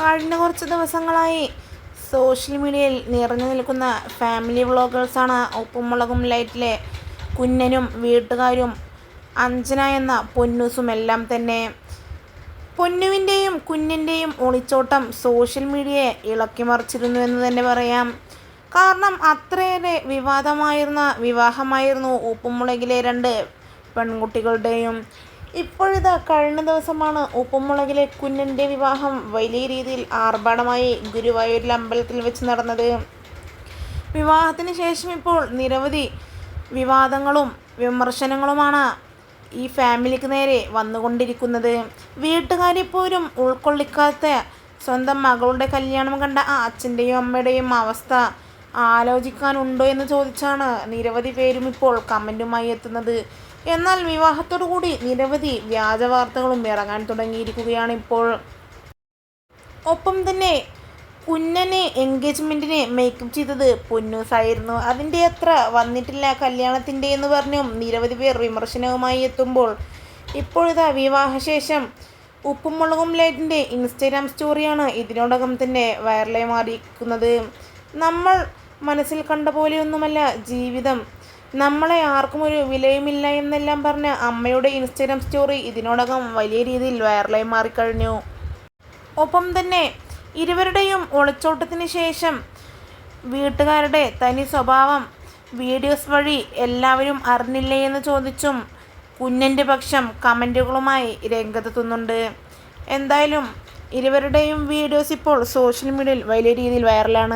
കഴിഞ്ഞ കുറച്ച് ദിവസങ്ങളായി സോഷ്യൽ മീഡിയയിൽ നിറഞ്ഞു നിൽക്കുന്ന ഫാമിലി വ്ളോഗേഴ്സാണ് ഉപ്പും മുളകും ലൈറ്റിലെ കുഞ്ഞനും വീട്ടുകാരും അഞ്ജന എന്ന പൊന്നൂസുമെല്ലാം തന്നെ. പൊന്നുവിൻ്റെയും കുഞ്ഞിൻ്റെയും ഒളിച്ചോട്ടം സോഷ്യൽ മീഡിയയെ ഇളക്കിമറിച്ചിരുന്നു എന്ന് തന്നെ പറയാം. കാരണം അത്രയേറെ വിവാദമായിരുന്ന വിവാഹമായിരുന്നു ഉപ്പും മുളകിലെ രണ്ട് പെൺകുട്ടികളുടെയും. ഇപ്പോഴിതാ കഴിഞ്ഞ ദിവസമാണ് ഉപ്പും മുളകിലെ കുഞ്ഞിൻ്റെ വിവാഹം വലിയ രീതിയിൽ ആർഭാടമായി ഗുരുവായൂരിലെ അമ്പലത്തിൽ വെച്ച് നടന്നത്. വിവാഹത്തിന് ശേഷം ഇപ്പോൾ നിരവധി വിവാദങ്ങളും വിമർശനങ്ങളുമാണ് ഈ ഫാമിലിക്ക് നേരെ വന്നുകൊണ്ടിരിക്കുന്നത്. വീട്ടുകാരെപ്പോലും ഉൾക്കൊള്ളിക്കാത്ത സ്വന്തം മകളുടെ കല്യാണം കണ്ട ആ അച്ഛൻ്റെയും അമ്മയുടെയും അവസ്ഥ ആലോചിക്കാനുണ്ടോ എന്ന് ചോദിച്ചാണ് നിരവധി പേരും ഇപ്പോൾ കമൻറ്റുമായി എത്തുന്നത്. എന്നാൽ വിവാഹത്തോടുകൂടി നിരവധി വ്യാജ വാർത്തകളും ഇറങ്ങാൻ തുടങ്ങിയിരിക്കുകയാണ് ഇപ്പോൾ. ഒപ്പം തന്നെ കുഞ്ഞനെ എൻഗേജ്മെൻറ്റിന് മേക്കപ്പ് ചെയ്തത് പൊന്നൂസായിരുന്നു. അതിൻ്റെ അത്ര വന്നിട്ടില്ല കല്യാണത്തിൻ്റെ എന്ന് പറഞ്ഞും നിരവധി പേർ വിമർശനവുമായി എത്തുമ്പോൾ ഇപ്പോഴിതാ വിവാഹശേഷം ഉപ്പും മുളകും ലൈറ്റിൻ്റെ ഇൻസ്റ്റഗ്രാം സ്റ്റോറിയാണ് ഇതിനോടകം തന്നെ വൈറലായി മാറിയിരിക്കുന്നത്. നമ്മൾ മനസ്സിൽ കണ്ട പോലെയൊന്നുമല്ല ജീവിതം, നമ്മളെ ആർക്കും ഒരു വിലയുമില്ല എന്നെല്ലാം പറഞ്ഞ അമ്മയുടെ ഇൻസ്റ്റഗ്രാം സ്റ്റോറി ഇതിനോടകം വലിയ രീതിയിൽ വൈറലായി മാറിക്കഴിഞ്ഞു. ഒപ്പം തന്നെ ഇരുവരുടെയും ഒളിച്ചോട്ടത്തിന് ശേഷം വീട്ടുകാരുടെ തനി സ്വഭാവം വീഡിയോസ് വഴി എല്ലാവരും അറിഞ്ഞില്ലേ എന്ന് ചോദിച്ചും കുഞ്ഞൻ്റെ പക്ഷം കമൻറ്റുകളുമായി രംഗത്തെത്തുന്നുണ്ട്. എന്തായാലും ഇരുവരുടെയും വീഡിയോസ് ഇപ്പോൾ സോഷ്യൽ മീഡിയയിൽ വലിയ രീതിയിൽ വൈറലാണ്.